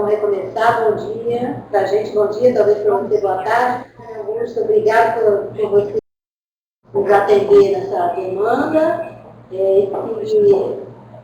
vamos recomeçar. Bom dia para a gente, bom dia, talvez para você, boa tarde. Augusto, obrigado por você nos atender nessa demanda.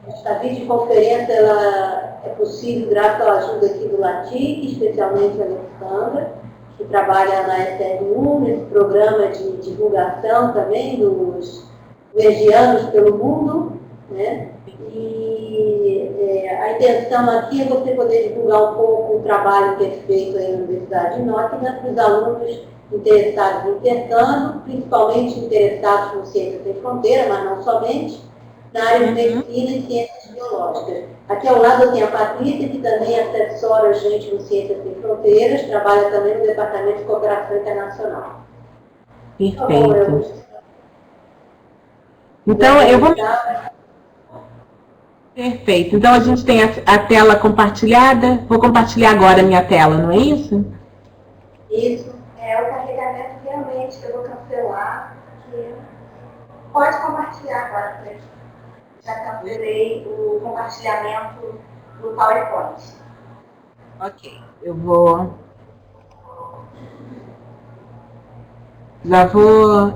Essa videoconferência ela é possível graças à ajuda aqui do LATIC, especialmente a Alexandra, que trabalha na SRU, nesse programa de divulgação também dos UERJianos pelo mundo, né? E a intenção aqui é você poder divulgar um pouco o trabalho que é feito aí na Universidade de Nottingham para os alunos interessados no intercâmbio, principalmente interessados no Ciências Sem Fronteira, mas não somente, na área de medicina e ciências biológicas. Aqui ao lado eu tenho a Patrícia, que também assessora a gente no Ciências Sem Fronteiras, trabalha também no Departamento de Cooperação Internacional. Perfeito. Então, eu vou... Perfeito. Então, a gente tem a tela compartilhada. Vou compartilhar agora a minha tela, não é isso? Isso. O carregamento realmente eu vou cancelar. Pode compartilhar agora, né? Já cancelei o compartilhamento do PowerPoint. Ok. Eu vou...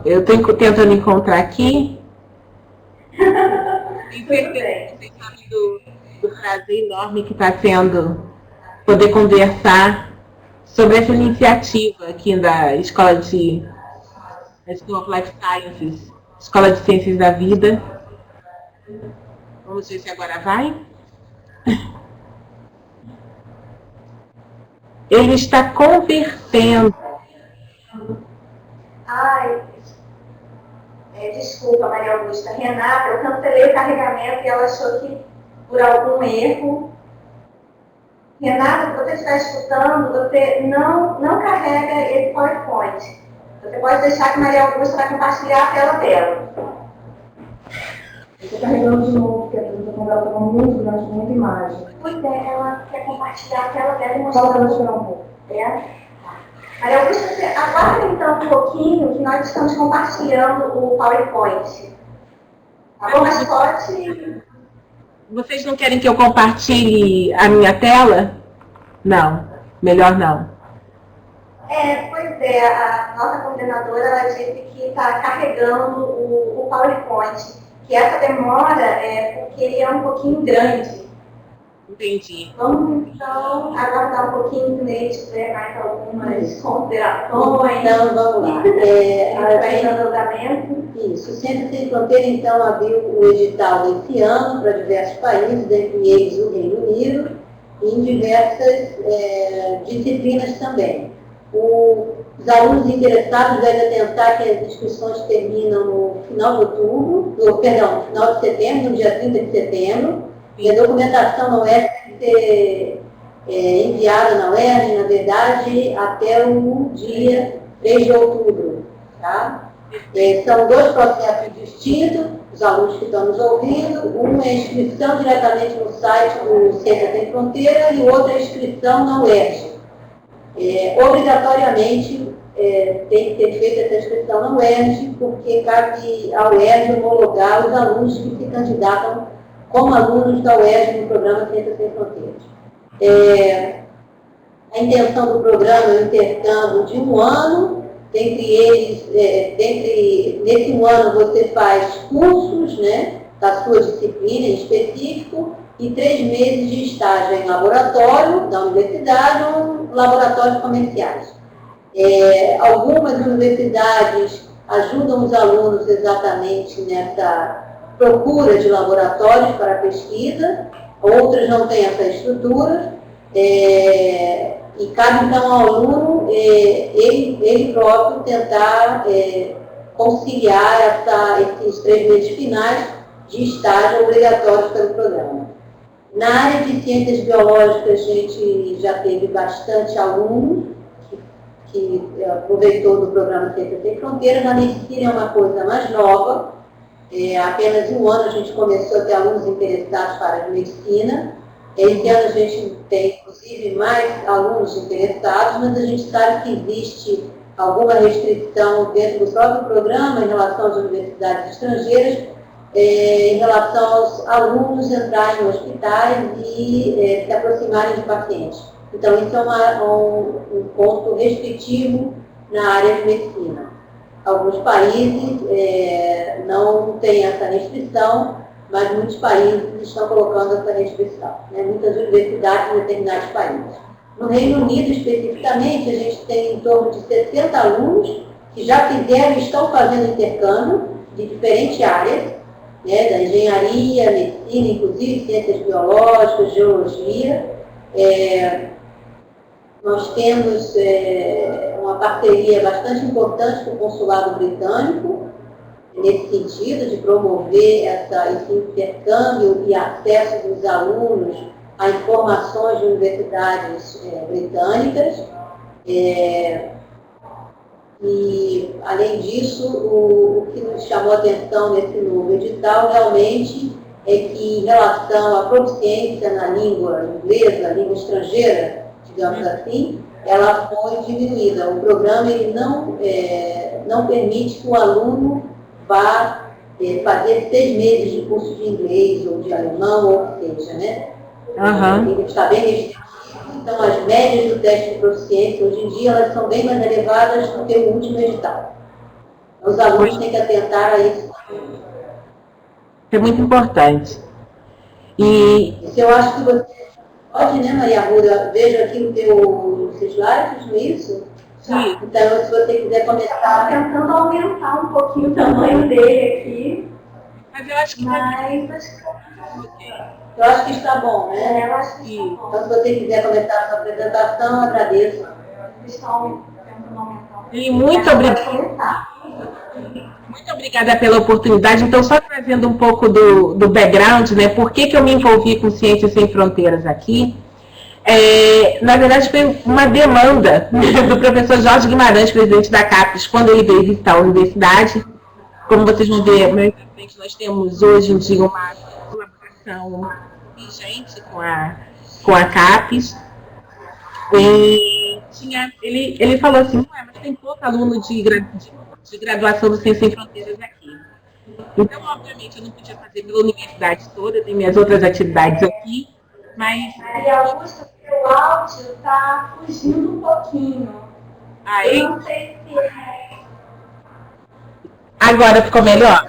Eu estou tentando encontrar aqui. Tenho certeza que vocês sabem do prazer enorme que está sendo poder conversar sobre essa iniciativa aqui da Escola of Life Sciences, Escola de Ciências da Vida. Vamos ver se agora vai. Ele está convertendo. Desculpa, Maria Augusta. Renata, eu cancelei o carregamento e ela achou que por algum erro. Renata, se você estiver escutando, você não carrega esse PowerPoint. Você pode deixar que Maria Augusta vai compartilhar a tela dela. Eu estou carregando de novo, porque a apresentação dela estava muito grande, muita imagem. Pois é, ela quer compartilhar a tela dela e mostrar. Só para mostrar um pouco. Maria Augusta, você aguarda então um pouquinho que nós estamos compartilhando o PowerPoint. Tá bom? Mas pode... Vocês não querem que eu compartilhe a minha tela? Não, melhor não. Pois é, a nossa coordenadora ela disse que está carregando o PowerPoint, que essa demora é porque ele é um pouquinho grande. Entendi. Vamos então aguardar um pouquinho nele, tiver mais algumas considerações. Então vamos lá. Isso, o Ciências Sem Fronteira então abriu o edital esse ano para diversos países, dentre eles o Reino Unido, e em diversas disciplinas também. Os alunos interessados devem atentar que as inscrições terminam no final de outubro, no final de setembro, no dia 30 de setembro, e a documentação na UERJ deve ser enviada na UERJ, na verdade, até o dia 3 de outubro. Tá? São dois processos distintos, os alunos que estão nos ouvindo. Um é a inscrição diretamente no site do Ciências Sem Fronteira e o outro é a inscrição na UERJ. Obrigatoriamente tem que ser feita essa inscrição na UERJ, porque cabe à UERJ homologar os alunos que se candidatam como alunos da UERJ no programa Ciências Sem Fronteiras. A intenção do programa é o intercâmbio de um ano, nesse um ano você faz cursos, né, da sua disciplina em específico, e 3 meses de estágio em laboratório da universidade ou laboratórios comerciais. Algumas universidades ajudam os alunos exatamente nessa procura de laboratórios para pesquisa, outras não têm essa estrutura, e cabe então ao aluno, ele próprio, tentar conciliar esses 3 meses finais de estágio obrigatórios pelo programa. Na área de ciências biológicas, a gente já teve bastante alunos que aproveitou do programa Ciências Sem Fronteiras. Na medicina é uma coisa mais nova. Apenas um ano a gente começou a ter alunos interessados para a área de medicina. Esse ano a gente tem, inclusive, mais alunos interessados, mas a gente sabe que existe alguma restrição dentro do próprio programa em relação às universidades estrangeiras, em relação aos alunos entrarem em hospitais e se aproximarem de pacientes. Então, isso é um ponto restritivo na área de medicina. Alguns países não têm essa restrição, mas muitos países estão colocando essa restrição, né? Muitas universidades em determinados países. No Reino Unido, especificamente, a gente tem em torno de 60 alunos que já fizeram e estão fazendo intercâmbio de diferentes áreas, né? Da engenharia, medicina, inclusive ciências biológicas, geologia. Nós temos uma parceria bastante importante com o Consulado Britânico, nesse sentido, de promover esse intercâmbio e acesso dos alunos a informações de universidades britânicas. E, além disso, o que nos chamou a atenção nesse novo edital realmente é que, em relação à proficiência na língua inglesa, língua estrangeira, digamos assim, ela foi diminuída. O programa ele não permite que o aluno vá fazer 6 meses de curso de inglês ou de alemão, ou o que seja, né? Ele está bem restritivo. Então, as médias do teste de proficiência, hoje em dia, elas são bem mais elevadas do que o último edital. Os alunos têm que atentar a isso. É muito importante. Isso eu acho que você pode, né, Maria Rúlia? Vejo aqui no teu slides, não é isso? Sim. Então, se você quiser começar... Tentando aumentar um pouquinho o tamanho dele aqui. Mas eu acho que eu acho que está bom, né? Eu acho que está bom. Então, se você quiser começar a sua apresentação, agradeço. Estão tentando aumentar. E muito obrigada. Muito obrigada pela oportunidade. Então, só trazendo um pouco do background, né? Por que eu me envolvi com Ciências Sem Fronteiras aqui? Na verdade, foi uma demanda do professor Jorge Guimarães, presidente da CAPES, quando ele veio visitar a universidade. Como vocês vão ver, mais à frente, nós temos hoje em dia uma colaboração vigente com a CAPES. E ele falou assim, mas tem pouco aluno de graduação do Ciências Sem Fronteiras aqui. Então, obviamente, eu não podia fazer pela universidade toda, tem minhas outras atividades aqui, mas... Maria Augusta, o áudio está fugindo um pouquinho. Aí, eu não sei se é... Agora ficou melhor?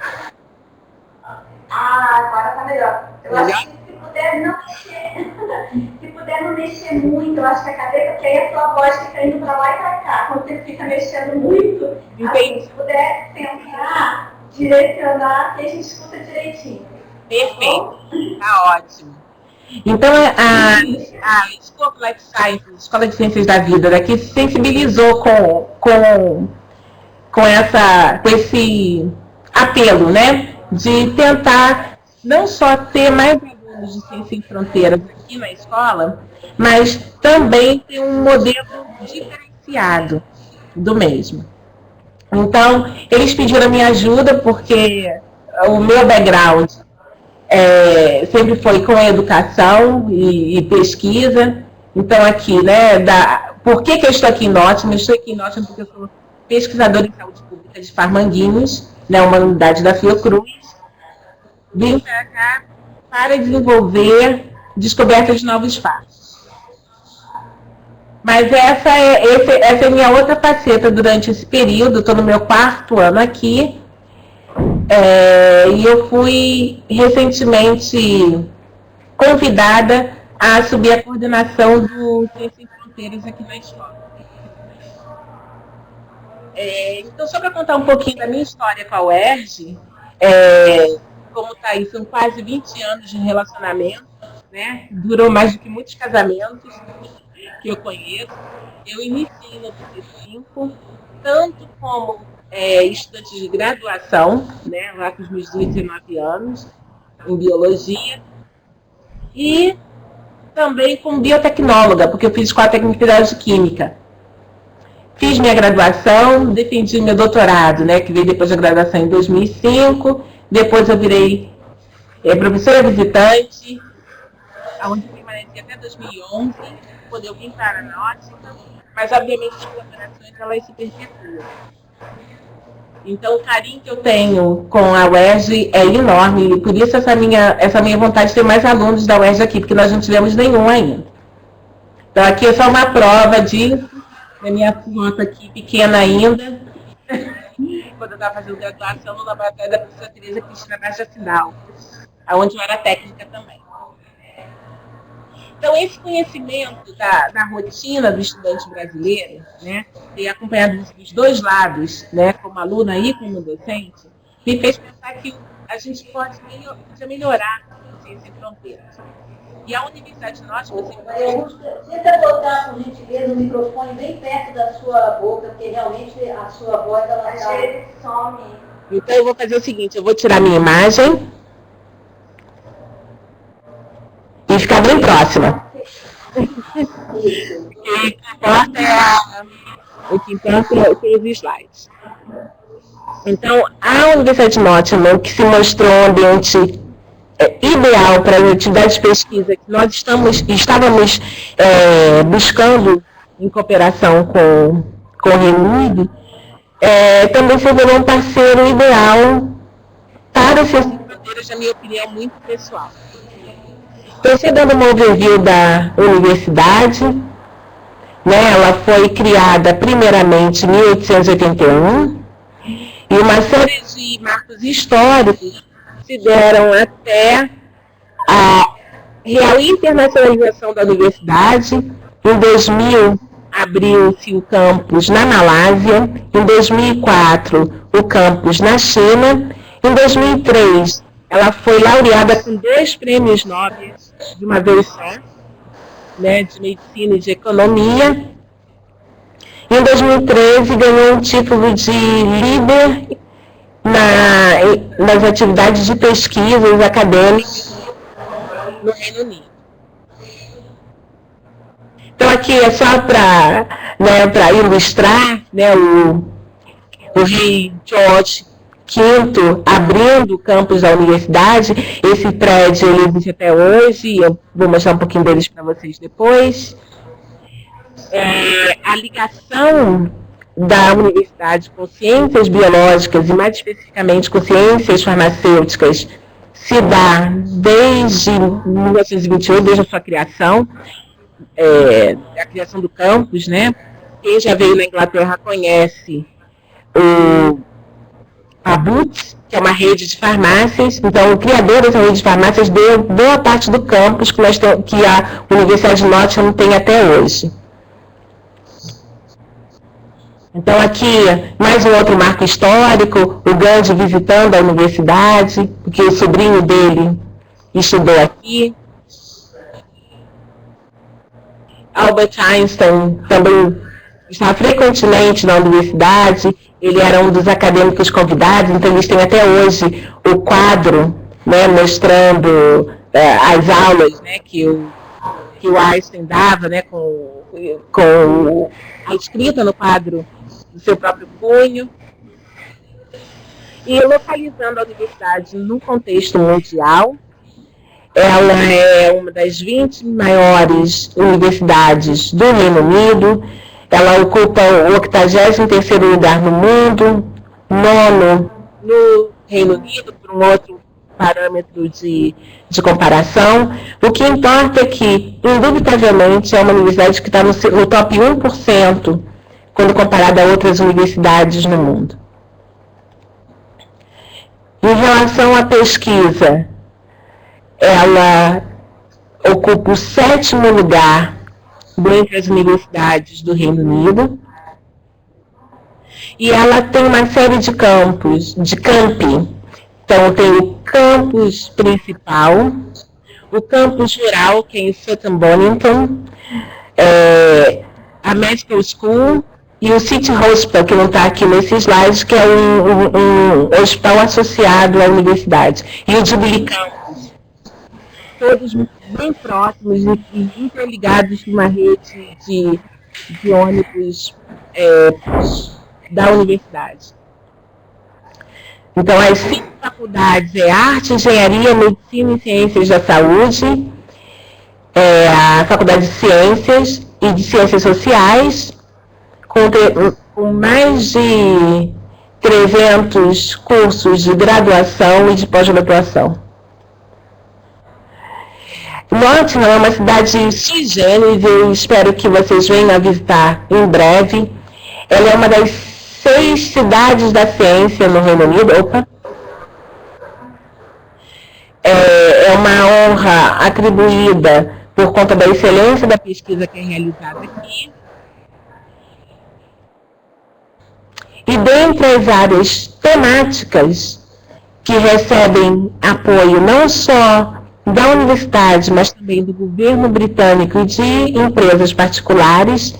Agora está melhor. Eu acho que se puder não mexer, se puder não mexer muito, eu acho que a cadeira, porque aí a sua voz fica indo para lá e para cá. Quando você fica mexendo muito, assim, se puder tentar direcionar, que a gente escuta direitinho. Perfeito, tá ótimo. Então, a School of Life Sciences, Escola de Ciências da Vida, daqui se sensibilizou com esse apelo, né, de tentar não só ter mais alunos de Ciências Sem Fronteiras aqui na escola, mas também ter um modelo diferenciado do mesmo. Então, eles pediram a minha ajuda porque o meu background sempre foi com a educação e pesquisa. Então, aqui, né, por que eu estou aqui em Nottingham? Eu estou aqui em Nottingham porque eu sou pesquisadora em saúde pública de Farmanguinhos, né, uma unidade da Fiocruz. Vim para cá para desenvolver descobertas de novos fatos. Mas essa é a minha outra faceta durante esse período. Estou no meu 4º ano aqui. E eu fui recentemente convidada a assumir a coordenação do Ciências Sem Fronteiras aqui na escola. Então, só para contar um pouquinho da minha história com a UERJ, como está aí, são quase 20 anos de relacionamento, né? Durou mais do que muitos casamentos que eu conheço. Eu iniciei em 95, tanto como estudante de graduação, né, lá com os meus 19 anos, em biologia, e também como biotecnóloga, porque eu fiz Escola Técnica de Química. Fiz minha graduação, defendi meu doutorado, né, que veio depois da graduação em 2005, depois eu virei professora visitante, onde eu permaneci até 2011, quando eu vim para a Nottingham, mas obviamente as colaborações elas se perpetuam. Então, o carinho que eu tenho com a UERJ é enorme, e por isso essa minha vontade de ter mais alunos da UERJ aqui, porque nós não tivemos nenhum ainda. Então aqui é só uma prova disso, na minha foto aqui, pequena ainda, quando eu estava fazendo graduação no laboratório da professora Tereza Cristina Baixa Fidal, onde eu era técnica também. Então, esse conhecimento da rotina do estudante brasileiro, né, e acompanhado dos dois lados, né, como aluna e como docente, me fez pensar que a gente podia melhorar a ciência e fronteiras. E a Universidade Norte... Tenta botar, por gentileza, o microfone bem perto da sua boca, porque realmente a sua voz ela some. Então, eu vou fazer o seguinte, eu vou tirar minha imagem e ficar bem próxima. Isso. O que importa é os slides. Então, a Universidade de Nottingham, que se mostrou um ambiente ideal para as atividades de pesquisa que nós estávamos buscando em cooperação com o Reino Unido, também se revelou um parceiro ideal para as ciências fronteiras, na minha opinião, muito pessoal. Estou aqui dando uma overview da universidade. Né? Ela foi criada primeiramente em 1881 e uma série de marcos históricos se deram até a real internacionalização da universidade. Em 2000, abriu-se o campus na Malásia. Em 2004, o campus na China. Em 2003, ela foi laureada com 2 prêmios Nobel de uma vez só, né, de medicina e de economia. Em 2013, ganhou um título de líder nas atividades de pesquisas acadêmicas no Reino Unido. Então, aqui é só para ilustrar, né, o rei George V abrindo o campus da universidade. Esse prédio ele existe até hoje, eu vou mostrar um pouquinho deles para vocês depois. A ligação da universidade com ciências biológicas e mais especificamente com ciências farmacêuticas se dá desde 1928, desde a sua criação, a criação do campus, né? Quem já veio na Inglaterra conhece a Boots, que é uma rede de farmácias. Então, o criador dessa rede de farmácias deu boa parte do campus que a Universidade de Nottingham tem até hoje. Então, aqui, mais um outro marco histórico, o Gandhi visitando a universidade, porque o sobrinho dele estudou aqui. Albert Einstein também estava frequentemente na universidade. Ele era um dos acadêmicos convidados, então eles têm até hoje o quadro, né, mostrando as aulas, né, que o Einstein dava, né, com a escrita no quadro do seu próprio punho. E localizando a universidade no contexto mundial, ela é uma das 20 maiores universidades do Reino Unido. Ela ocupa o 83º lugar no mundo, 9º no Reino Unido, por um outro parâmetro de comparação. O que importa é que, indubitavelmente, é uma universidade que está no top 1% quando comparada a outras universidades no mundo. Em relação à pesquisa, ela ocupa o 7º lugar dentre as universidades do Reino Unido, e ela tem uma série de campi. Então, tem o campus principal, o campus rural, que é em Sutton Bonington, a Medical School e o City Hospital, que não está aqui nesse slide, que é um hospital associado à universidade, e o Jubilee Campus. Todos bem próximos e interligados numa rede de ônibus da universidade. Então, as 5 faculdades é Arte, Engenharia, Medicina e Ciências da Saúde, a Faculdade de Ciências e de Ciências Sociais, com mais de 300 cursos de graduação e de pós-graduação. Nottingham é uma cidade sui generis, eu espero que vocês venham a visitar em breve. Ela é uma das 6 cidades da ciência no Reino Unido. É uma honra atribuída por conta da excelência da pesquisa que é realizada aqui. E dentre as áreas temáticas que recebem apoio não só da universidade, mas também do governo britânico e de empresas particulares,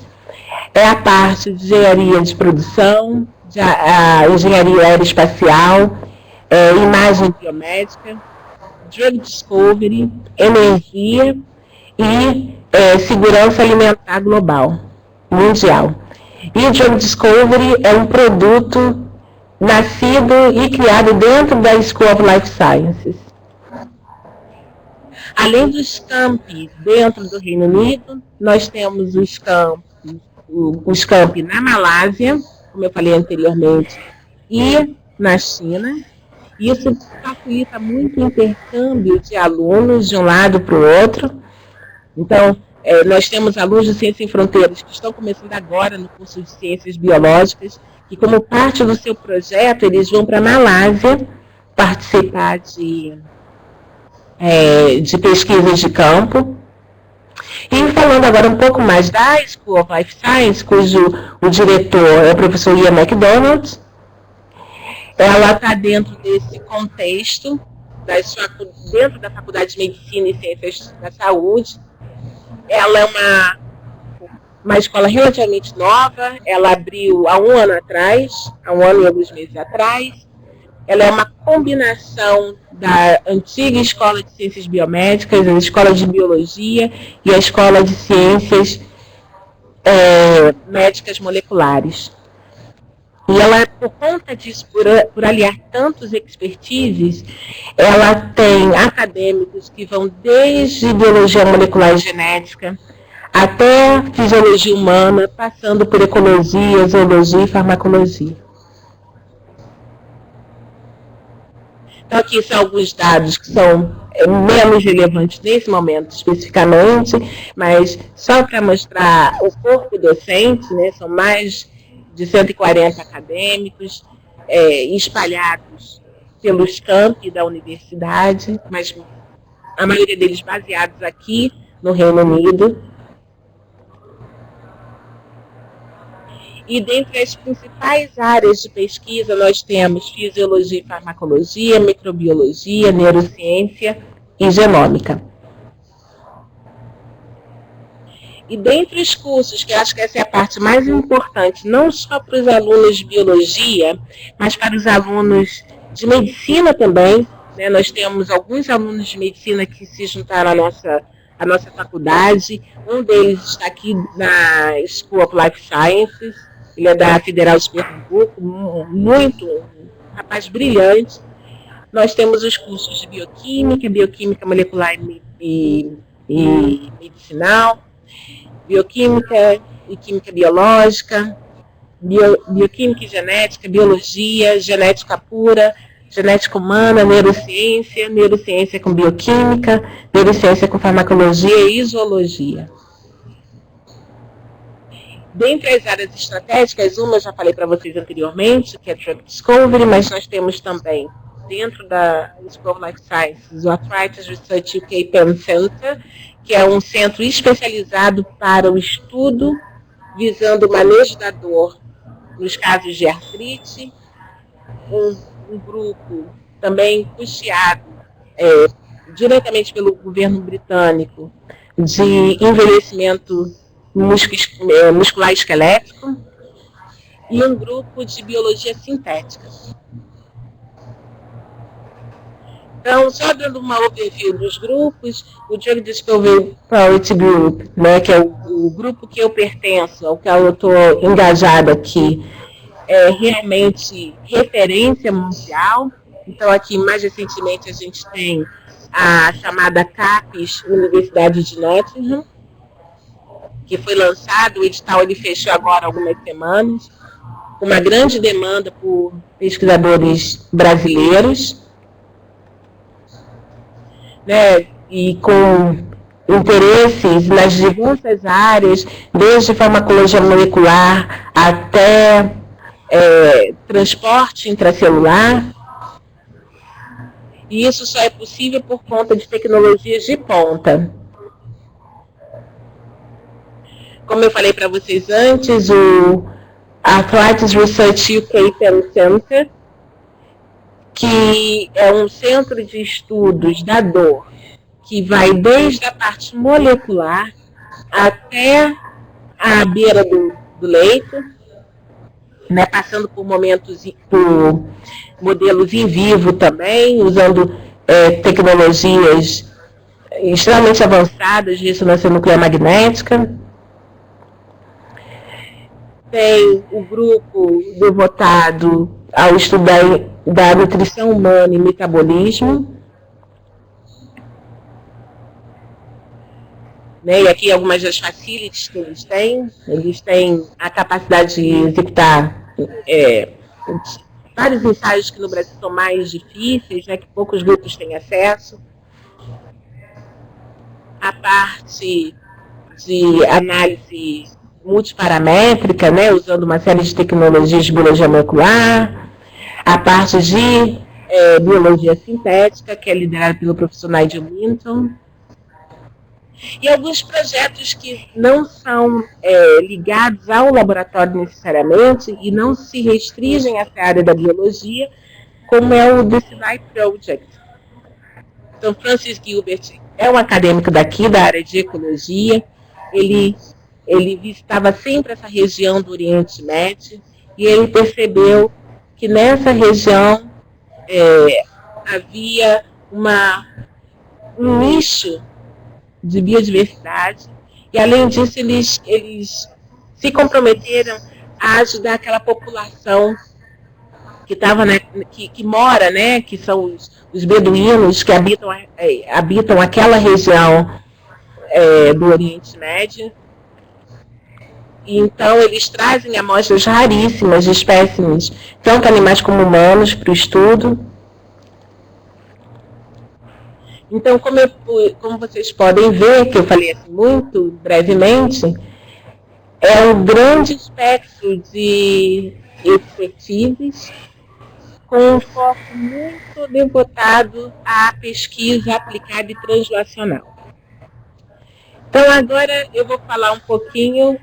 é a parte de engenharia de produção, a engenharia aeroespacial, imagem biomédica, drug discovery, energia e segurança alimentar global, mundial. E o drug discovery é um produto nascido e criado dentro da School of Life Sciences. Além dos campi dentro do Reino Unido, nós temos os campi na Malásia, como eu falei anteriormente, e na China. Isso facilita muito o intercâmbio de alunos de um lado para o outro. Então, nós temos alunos de Ciências Sem Fronteiras que estão começando agora no curso de Ciências Biológicas, e como parte do seu projeto, eles vão para a Malásia participar de pesquisas de campo. E falando agora um pouco mais da School of Life Science, cujo o diretor é o professor Ian MacDonald, ela está dentro desse contexto, dentro da Faculdade de Medicina e Ciências da Saúde. Ela é uma escola relativamente nova, ela abriu há um ano e alguns meses atrás. Ela é uma combinação da antiga Escola de Ciências Biomédicas, a Escola de Biologia e a Escola de Ciências Médicas Moleculares. E ela, por conta disso, por aliar tantos expertises, ela tem acadêmicos que vão desde biologia molecular e genética até fisiologia humana, passando por ecologia, zoologia e farmacologia. Então, aqui são alguns dados que são menos relevantes nesse momento especificamente, mas só para mostrar o corpo docente, né, são mais de 140 acadêmicos espalhados pelos campi da universidade, mas a maioria deles baseados aqui no Reino Unido. E dentre as principais áreas de pesquisa, nós temos fisiologia e farmacologia, microbiologia, neurociência e genômica. E dentre os cursos, que eu acho que essa é a parte mais importante, não só para os alunos de biologia, mas para os alunos de medicina também, né? Nós temos alguns alunos de medicina que se juntaram à nossa faculdade. Um deles está aqui na School of Life Sciences. Ele é da Federal de Pernambuco, um rapaz brilhante. Nós temos os cursos de bioquímica molecular e medicinal, bioquímica e química biológica, bioquímica e genética, biologia, genética pura, genética humana, neurociência com bioquímica, neurociência com farmacologia e zoologia. Dentre as áreas estratégicas, uma eu já falei para vocês anteriormente, que é Drug Discovery, mas nós temos também, dentro da School of Life Sciences, o Arthritis Research UK Penn Center, que é um centro especializado para o estudo, visando o manejo da dor nos casos de artrite, um grupo também custeado diretamente pelo governo britânico de envelhecimento muscular esquelético, e um grupo de biologia sintética. Então, só dando uma overview dos grupos, o Drug Discovery Priority Group, né, que é o grupo que eu pertenço, ao qual eu estou engajada aqui, é realmente referência mundial. Então, aqui, mais recentemente, a gente tem a chamada CAPES Universidade de Nottingham, que foi lançado, o edital ele fechou agora há algumas semanas, com uma grande demanda por pesquisadores brasileiros, né, e com interesses nas diversas áreas, desde farmacologia molecular até transporte intracelular. E isso só é possível por conta de tecnologias de ponta. Como eu falei para vocês antes, o Arthritis Research UK Penn Center, que é um centro de estudos da dor, que vai desde a parte molecular até a beira do leito, né, passando por por modelos in vivo também, usando tecnologias extremamente avançadas de ressonância nuclear magnética. Tem o grupo devotado ao estudo da nutrição humana e metabolismo. Né? E aqui algumas das facilities que eles têm a capacidade de executar vários ensaios que no Brasil são mais difíceis, né, que poucos grupos têm acesso. A parte de análise multiparamétrica, né, usando uma série de tecnologias de biologia molecular. A parte de biologia sintética, que é liderada pelo professor Nigel Minton. E alguns projetos que não são ligados ao laboratório necessariamente e não se restringem a essa área da biologia, como é o DCI Project. Então, Francis Gilbert é um acadêmico daqui, da área de ecologia. Ele visitava sempre essa região do Oriente Médio e ele percebeu que nessa região havia um nicho de biodiversidade, e além disso eles se comprometeram a ajudar aquela população que estava, né, que mora, né, que são os beduínos que habitam aquela região do Oriente Médio. E então eles trazem amostras raríssimas de espécimes, tanto animais como humanos, para o estudo. Então, como vocês podem ver, que eu falei assim, muito brevemente, é um grande espectro de expertises com um foco muito devotado à pesquisa aplicada e translacional. Então, agora eu vou falar um pouquinho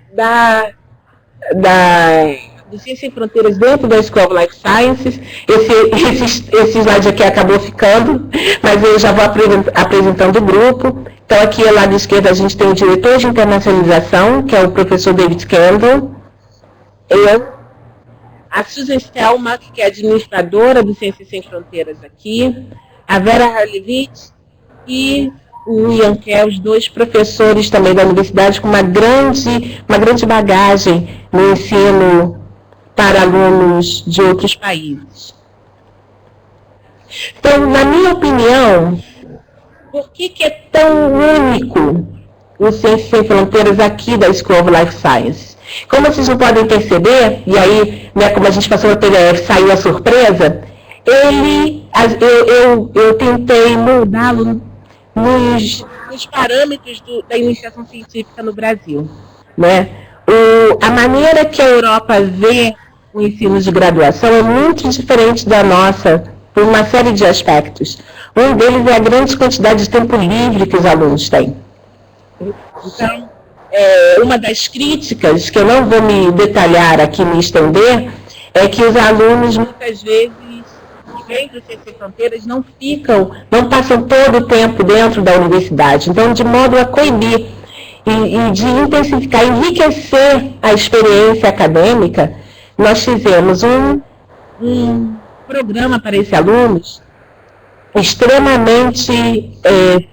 do Ciência Sem Fronteiras dentro da School of Life Sciences. Esse slide aqui acabou ficando, mas eu já vou apresentando o grupo. Então, aqui ao lado esquerdo a gente tem o diretor de internacionalização, que é o professor David Kendall. A Susan Stelmach, que é administradora do Ciência Sem Fronteiras aqui. A Vera Harlevich e o Ian Kell, os dois professores também da universidade, com uma grande bagagem no ensino para alunos de outros países. Então, na minha opinião, por que é tão único o Ciência Sem Fronteiras aqui da School of Life Sciences? Como vocês não podem perceber, e aí, né, como a gente passou no PDF, saiu a surpresa, eu tentei moldá-lo nos parâmetros da iniciação científica no Brasil, né? A maneira que a Europa vê o ensino de graduação é muito diferente da nossa, por uma série de aspectos. Um deles é a grande quantidade de tempo livre que os alunos têm. Então, uma das críticas, que eu não vou me detalhar aqui, me estender, é que os alunos, muitas vezes, que vêm do Ciência Sem Fronteiras, não passam todo o tempo dentro da universidade. Então, de modo a coibir e de intensificar, enriquecer a experiência acadêmica, nós fizemos um programa para esses alunos extremamente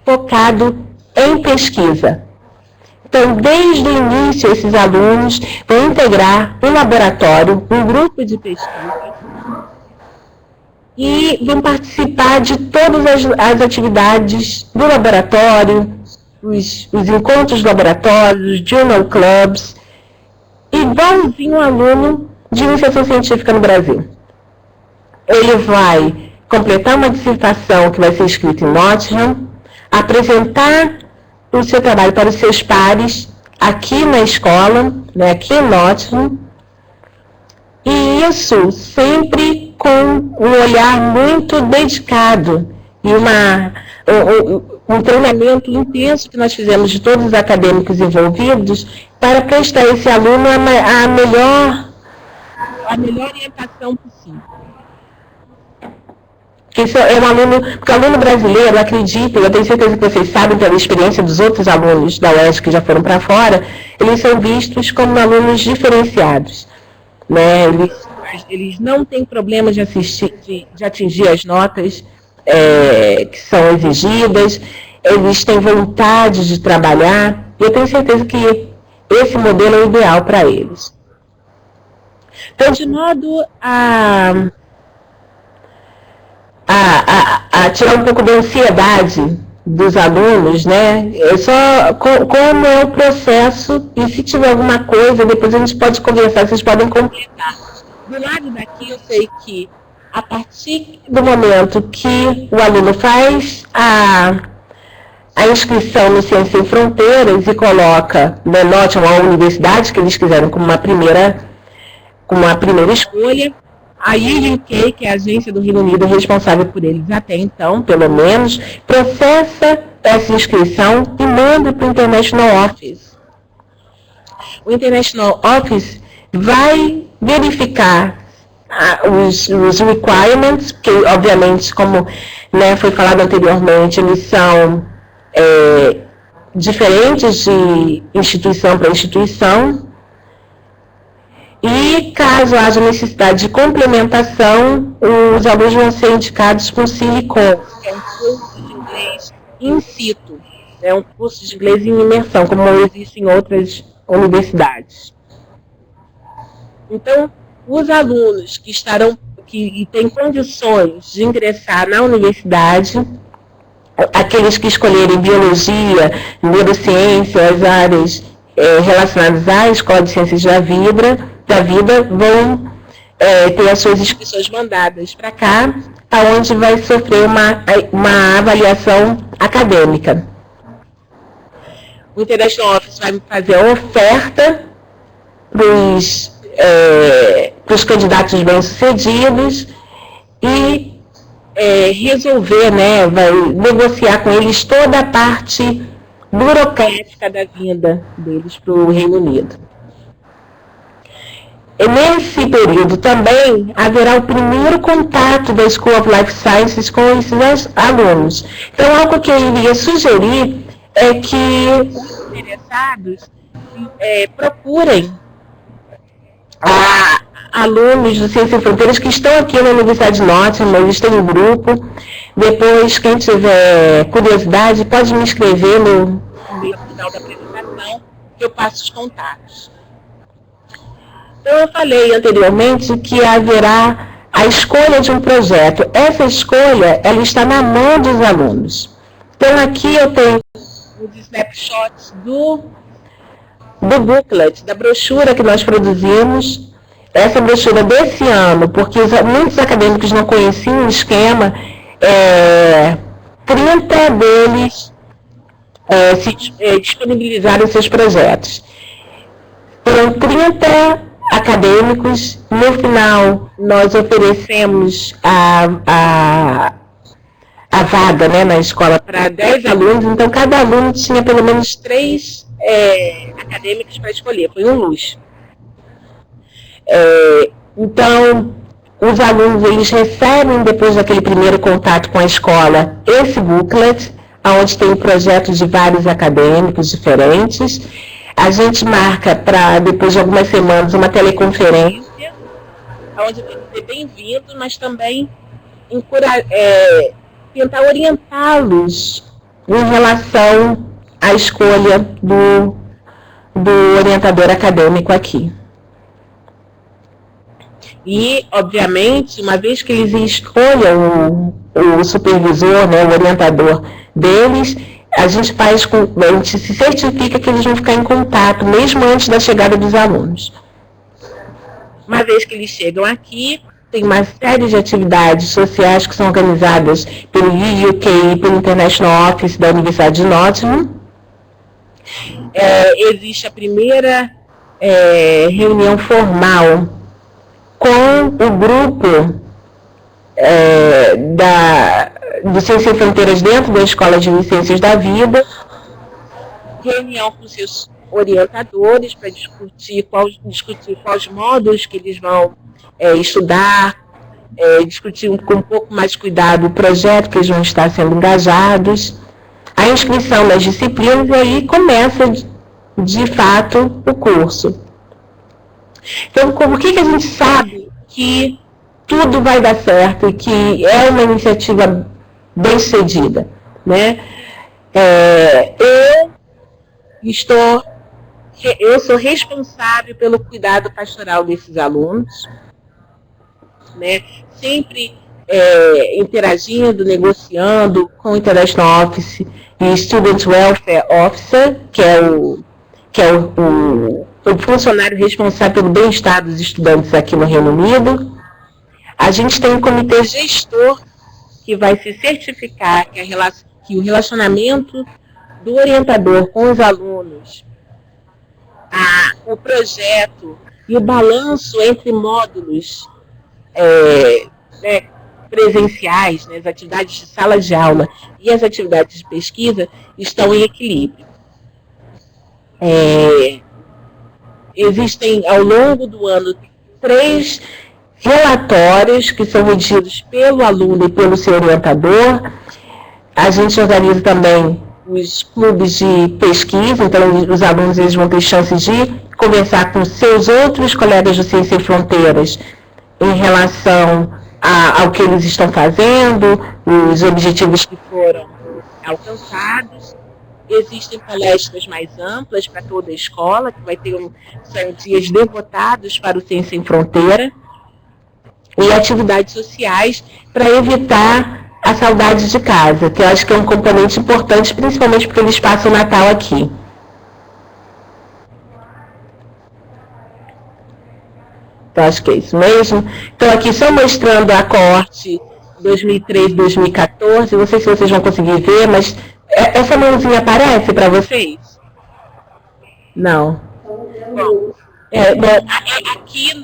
focado em pesquisa. Então, desde o início, esses alunos vão integrar um laboratório, um grupo de pesquisa, e vão participar de todas as atividades do laboratório, os encontros do laboratório, os journal clubs, igualzinho um aluno de iniciação científica no Brasil. Ele vai completar uma dissertação que vai ser escrita em Nottingham, apresentar o seu trabalho para os seus pares aqui na escola, né, aqui em Nottingham, e isso sempre com um olhar muito dedicado e um treinamento intenso que nós fizemos de todos os acadêmicos envolvidos para prestar a esse aluno a melhor orientação possível. Isso é um aluno, porque o aluno brasileiro, acredito, eu tenho certeza que vocês sabem pela experiência dos outros alunos da UESC que já foram para fora, eles são vistos como alunos diferenciados, né? Eles não têm problema de atingir as notas que são exigidas, eles têm vontade de trabalhar, e eu tenho certeza que esse modelo é o ideal para eles. Então, de modo a tirar um pouco da ansiedade dos alunos, né? É só como é o processo, e se tiver alguma coisa, depois a gente pode conversar, vocês podem completar. Do lado daqui, eu sei que a partir do momento que o aluno faz a inscrição no Ciências Sem Fronteiras e coloca na Nottingham a universidade que eles quiserem como uma primeira escolha, a UK, que é a agência do Reino Unido responsável por eles até então, pelo menos, processa essa inscrição e manda para o International Office. O International Office vai verificar os requirements, que obviamente, como, né, foi falado anteriormente, eles são diferentes de instituição para instituição. E, caso haja necessidade de complementação, os alunos vão ser indicados para o Silicon, que é um curso de inglês in situ, é um curso de inglês em imersão, como existe em outras universidades. Então, os alunos que têm condições de ingressar na universidade, aqueles que escolherem biologia, neurociência, as áreas relacionadas à Escola de Ciências da Vida vão ter as suas inscrições mandadas para cá, aonde vai sofrer uma avaliação acadêmica. O International Office vai fazer a oferta para os candidatos bem-sucedidos e resolver, né, vai negociar com eles toda a parte burocrática da vinda deles para o Reino Unido. E nesse período também haverá o primeiro contato da School of Life Sciences com esses alunos. Então, algo que eu iria sugerir é que os interessados procurem alunos do Ciências Sem Fronteiras que estão aqui na Universidade de Nottingham, eles têm um grupo. Depois, quem tiver curiosidade, pode me escrever no final da apresentação, que eu passo os contatos. Então, eu falei anteriormente que haverá a escolha de um projeto. Essa escolha, ela está na mão dos alunos. Então, aqui eu tenho os snapshots do booklet, da brochura que nós produzimos. Essa brochura desse ano, porque muitos acadêmicos não conheciam o esquema, 30 deles disponibilizaram seus projetos. Foram 30 acadêmicos. No final, nós oferecemos a vaga, né, na escola para 10 alunos, então cada aluno tinha pelo menos 3 acadêmicos para escolher, foi um luxo. Então, os alunos eles recebem, depois daquele primeiro contato com a escola, esse booklet, onde tem projetos de vários acadêmicos diferentes. A gente marca para, depois de algumas semanas, uma teleconferência, onde vai ser bem-vindo, mas também tentar orientá-los em relação à escolha do orientador acadêmico aqui. E, obviamente, uma vez que eles escolham o supervisor, né, o orientador deles, a gente se certifica que eles vão ficar em contato, mesmo antes da chegada dos alunos. Uma vez que eles chegam aqui, tem uma série de atividades sociais que são organizadas pelo UK e pelo International Office da Universidade de Nottingham. existe a primeira reunião formal com o grupo do Ciência Sem Fronteiras dentro da Escola de Ciências da Vida, reunião com seus orientadores para discutir quais módulos que eles vão estudar, discutir com um pouco mais cuidado o projeto que eles vão estar sendo engajados, a inscrição nas disciplinas, e aí começa de fato o curso. Então, por que a gente sabe que tudo vai dar certo e que é uma iniciativa bem-sucedida, né? Eu sou responsável pelo cuidado pastoral desses alunos, né? Sempre interagindo, negociando com o International Office e Student Welfare Officer, que é o funcionário responsável pelo bem-estar dos estudantes aqui no Reino Unido. A gente tem um comitê gestor que vai se certificar que o relacionamento do orientador com os alunos, o projeto e o balanço entre módulos presenciais, as atividades de sala de aula e as atividades de pesquisa estão em equilíbrio. Existem, ao longo do ano, 3 relatórios que são redigidos pelo aluno e pelo seu orientador. A gente organiza também os clubes de pesquisa, então os alunos eles vão ter chance de conversar com seus outros colegas do Ciência Sem Fronteiras em relação ao que eles estão fazendo, os objetivos que foram alcançados. Existem palestras mais amplas para toda a escola, que vai ter são dias devotados para o Ciência Sem Fronteira, e atividades sociais para evitar a saudade de casa, que eu acho que é um componente importante, principalmente porque eles passam o Natal aqui. Então, acho que é isso mesmo. Então, aqui só mostrando a coorte 2013-2014, não sei se vocês vão conseguir ver, mas essa mãozinha aparece para vocês? Não. Bom,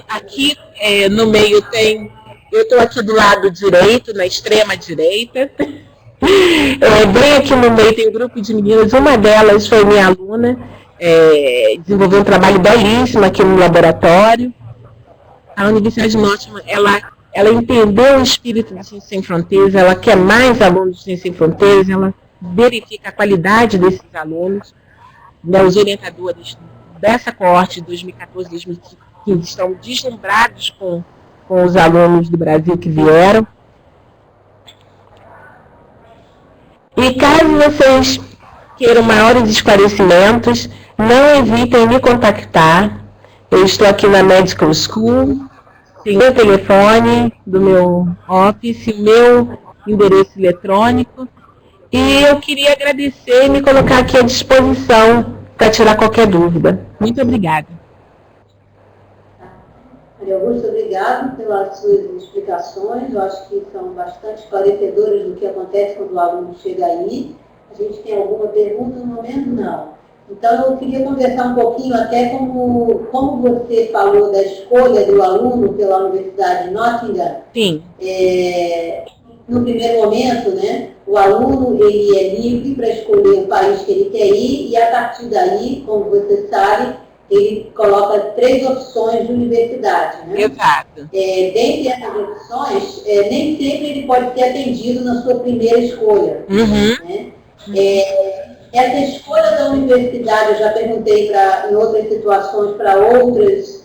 aqui no meio tem... Eu estou aqui do lado direito, na extrema direita. Bem aqui no meio tem um grupo de meninas, uma delas foi minha aluna, desenvolveu um trabalho belíssimo aqui no laboratório. A Universidade de Nottingham, ela entendeu o espírito do Ciência Sem Fronteiras, ela quer mais alunos de Ciência Sem Fronteiras, ela verifica a qualidade desses alunos, né, os orientadores dessa coorte de 2014-2015 estão deslumbrados com os alunos do Brasil que vieram. E caso vocês queiram maiores esclarecimentos, não evitem me contactar. Eu estou aqui na Medical School, tem o telefone do meu office, o meu endereço eletrônico. E eu queria agradecer e me colocar aqui à disposição para tirar qualquer dúvida. Muito obrigada. Maria Augusta, obrigado pelas suas explicações. Eu acho que são bastante esclarecedoras do que acontece quando o aluno chega aí. A gente tem alguma pergunta no momento? Não. Então, eu queria conversar um pouquinho até como você falou da escolha do aluno pela Universidade de Nottingham. Sim. No primeiro momento, né, o aluno ele é livre para escolher o país que ele quer ir e, a partir daí, como você sabe, ele coloca 3 opções de universidade. Né? Exato. Dentre essas opções, nem sempre ele pode ser atendido na sua primeira escolha. Uhum. Né? Essa escolha da universidade, eu já perguntei em outras situações para outras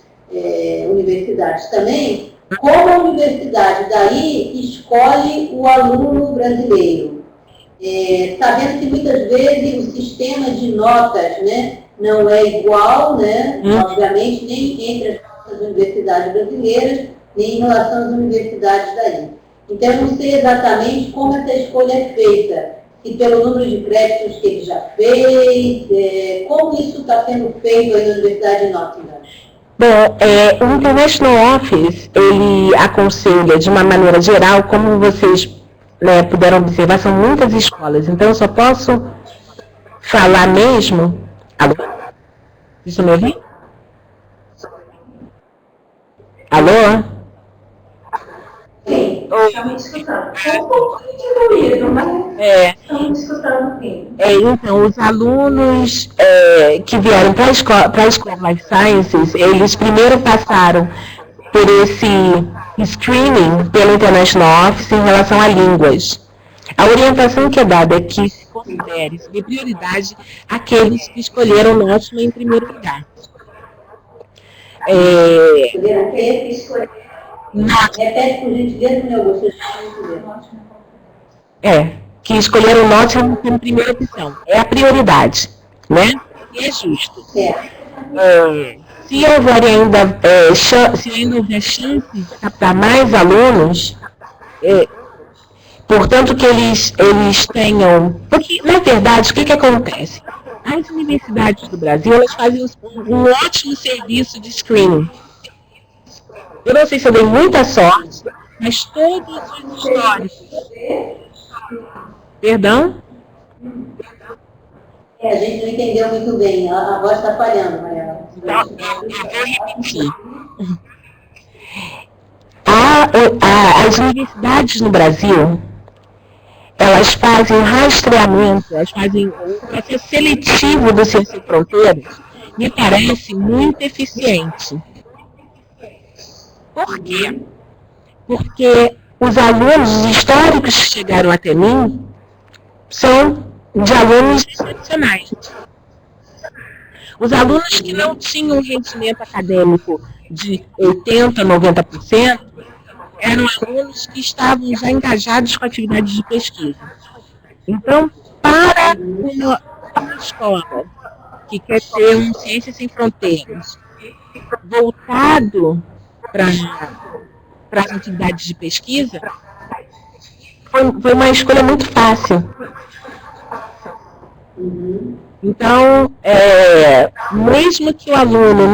universidades também, como a universidade daí escolhe o aluno brasileiro. Sabendo que muitas vezes o sistema de notas, né, não é igual, né, obviamente, nem entre as nossas universidades brasileiras, nem em relação às universidades daí. Então, eu não sei exatamente como essa escolha é feita, se pelo número de créditos que ele já fez, como isso está sendo feito aí na Universidade de Nottingham. Bom, o International Office, ele aconselha de uma maneira geral, como vocês puderam observar, são muitas escolas, então eu só posso falar mesmo Alô? Vocês estão me ouvindo? Alô? Sim, estamos escutando. Com um pouquinho de ruído, mas estamos escutando sim. Então, os alunos que vieram para a Escola Life Sciences, eles primeiro passaram por esse screening pelo International Office em relação a línguas. A orientação que é dada é que se considere, se dê prioridade àqueles que escolheram o Notman em primeiro lugar. Escolheram o quê? Repete por gentileza, meu Augusto. Que escolheram o Nottingham como primeira opção. É a prioridade, né? E é justo. Se houver ainda houver chance de captar mais alunos, portanto que eles tenham... Porque, na verdade, o que acontece? As universidades do Brasil, elas fazem um ótimo serviço de screening. Eu não sei se eu dei muita sorte, mas todos os históricos... Perdão? A gente não entendeu muito bem. A voz está falhando, Mariana. Eu vou repetir. As universidades no Brasil, elas fazem rastreamento, elas fazem um processo seletivo do Ciência Sem Fronteiras, me parece muito eficiente. Por quê? Porque os alunos históricos que chegaram até mim são de alunos excepcionais. Os alunos que não tinham um rendimento acadêmico de 80%, 90%, eram alunos que estavam já engajados com atividades de pesquisa. Então, para uma escola que quer ter um Ciência Sem Fronteiras voltado para as atividades de pesquisa, foi uma escolha muito fácil. Então, mesmo que o aluno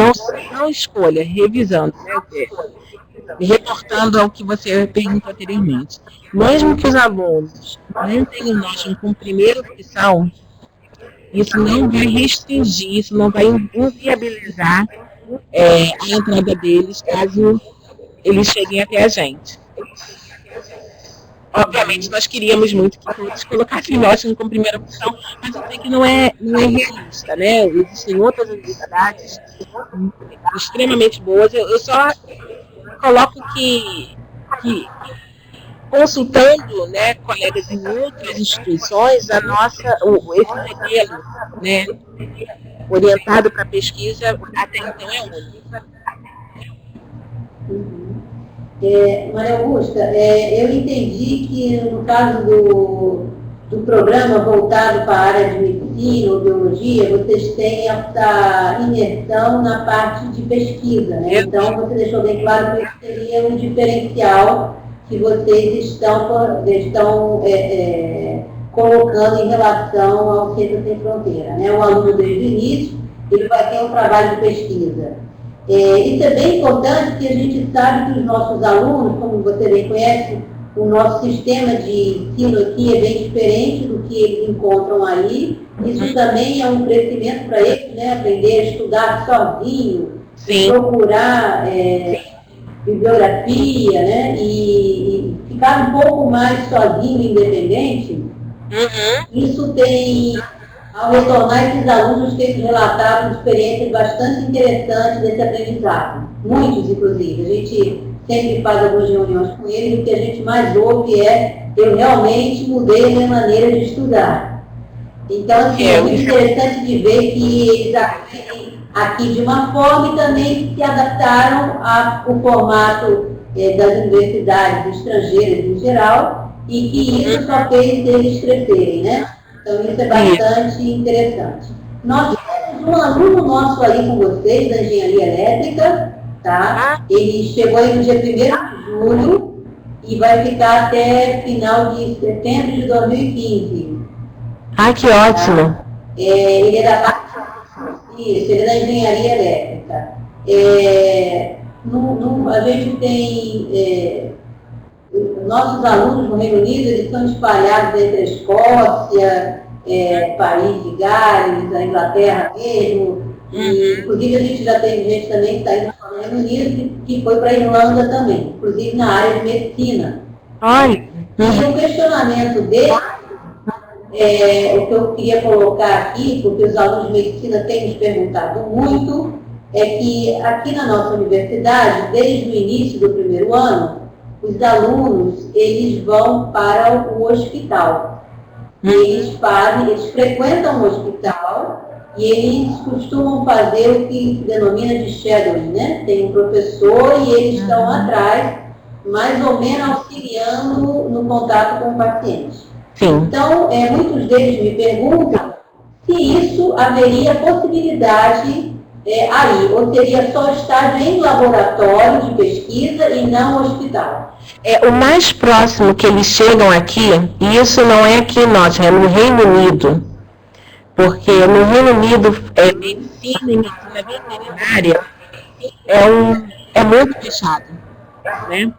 não escolha, revisando, reportando ao que você perguntou anteriormente, mesmo que os alunos não tenham Nottingham como primeira opção, isso não vai restringir, isso não vai inviabilizar a entrada deles caso eles cheguem até a gente. Obviamente, nós queríamos muito que todos colocassem Nottingham como primeira opção, mas eu sei que não é realista, né? Existem outras universidades extremamente boas. Eu só coloco que consultando, né, colegas em outras instituições, esse modelo, né, orientado para pesquisa, até então é único. Maria Augusta, eu entendi que no caso do programa voltado para a área de medicina ou biologia, vocês têm essa imersão na parte de pesquisa, né? Então, você deixou bem claro que isso seria um diferencial que vocês estão colocando em relação ao Ciência Sem Fronteira, né? O aluno, desde o início, ele vai ter um trabalho de pesquisa. Isso é bem importante, porque a gente sabe que os nossos alunos, como você bem conhece, o nosso sistema de ensino aqui é bem diferente do que eles encontram ali. Isso também é um crescimento para eles, né? Aprender a estudar sozinho, procurar bibliografia, né? E ficar um pouco mais sozinho, independente. Isso tem... Ao retornar, esses alunos têm relataram experiências bastante interessantes desse aprendizado. Muitos, inclusive. A gente sempre faz algumas reuniões com eles e o que a gente mais ouve eu realmente mudei a minha maneira de estudar. Então, assim, é muito interessante de ver que eles aprendem aqui de uma forma e também se adaptaram ao formato das universidades estrangeiras em geral e que isso só fez eles crescerem, né? Então, isso é bastante interessante. Nós temos um aluno nosso aí com vocês, da Engenharia Elétrica, tá? Ele chegou aí no dia 1º de julho e vai ficar até final de setembro de 2015. Que ótimo! Ele é da parte... Isso, ele é da Engenharia Elétrica. A gente tem... nossos alunos no Reino Unido, eles são espalhados entre a Escócia, País de Gales, a Inglaterra mesmo. E, inclusive, a gente já teve gente também que está indo para o Reino Unido que foi para a Irlanda também, inclusive na área de medicina. Olha. E o questionamento dele, o que eu queria colocar aqui, porque os alunos de medicina têm nos perguntado muito, é que aqui na nossa universidade, desde o início do primeiro ano, os alunos eles vão para o hospital. Eles frequentam o hospital e eles costumam fazer o que se denomina de shadowing, né? Tem um professor e eles estão atrás, mais ou menos auxiliando no contato com o paciente. Sim. Então, muitos deles me perguntam se isso haveria possibilidade aí, ou seria só estágio em laboratório de pesquisa e não hospital. O mais próximo que eles chegam aqui, e isso não é aqui nós, é no Reino Unido, porque no Reino Unido medicina e medicina veterinária é muito fechado, né?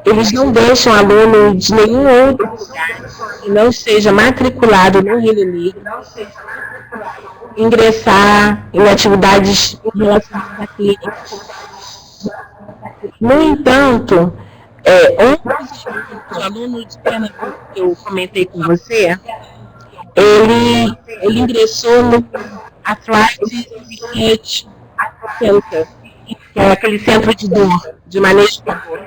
Eles não deixam aluno de nenhum outro lugar que não esteja matriculado no Reino Unido ingressar em atividades relacionadas à clínica. No entanto, um dos alunos de Pernambuco que eu comentei com você, ele ingressou no Arthritis Research Center, que é aquele centro de dor, de manejo de dor.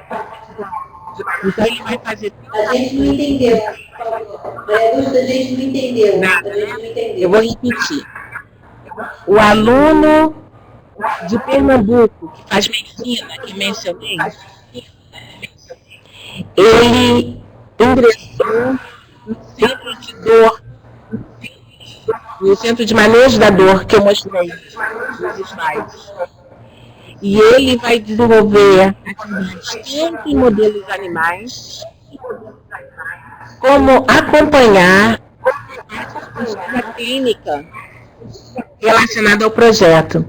Então ele vai fazer. A gente não entendeu. A gente não entendeu. Eu vou repetir. O aluno de Pernambuco, que faz medicina, que mencionei, ele ingressou no centro de dor, no centro de manejo da dor que eu mostrei nos slides. E ele vai desenvolver atividades tanto em modelos animais, como acompanhar a pesquisa clínica relacionada ao projeto.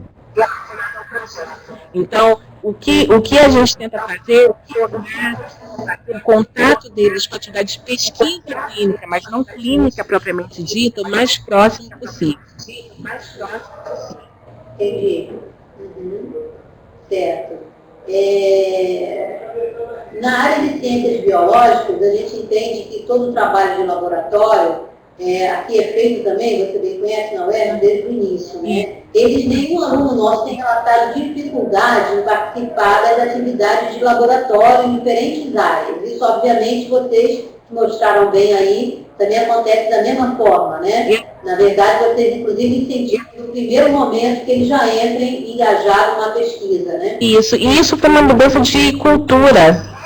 Então, o que a gente tenta fazer é o contato deles com a atividade de pesquisa clínica, mas não clínica propriamente dita, o mais próximo possível. Entendi. Certo. Na área de ciências biológicas, a gente entende que todo o trabalho de laboratório, aqui é feito também, você bem conhece na UERJ, desde o início, né? Nenhum aluno nosso tem relatado dificuldade em participar das atividades de laboratório em diferentes áreas. Isso, obviamente, vocês mostraram bem aí, também acontece da mesma forma, né? Na verdade, vocês, inclusive, incentivam no primeiro momento que eles já entrem engajados na pesquisa, né? Isso foi uma mudança de cultura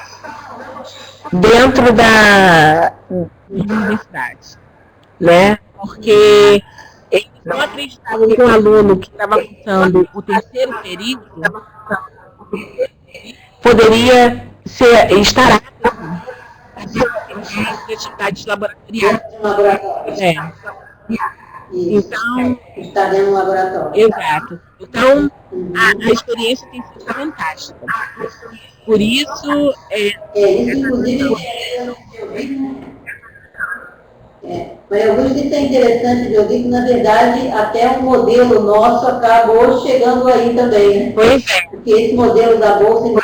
dentro da universidade, né? Porque eles não acreditavam que um aluno que estava cursando o terceiro período poderia estar apto de atividades laboratoriais. Então, está dentro do laboratório. Exato. Então, a experiência tem sido fantástica. Por isso, isso inclusive mas eu acho que isso é interessante de ouvir que, na verdade, até um modelo nosso acabou chegando aí também, né? Pois é. Porque esse modelo da Bolsa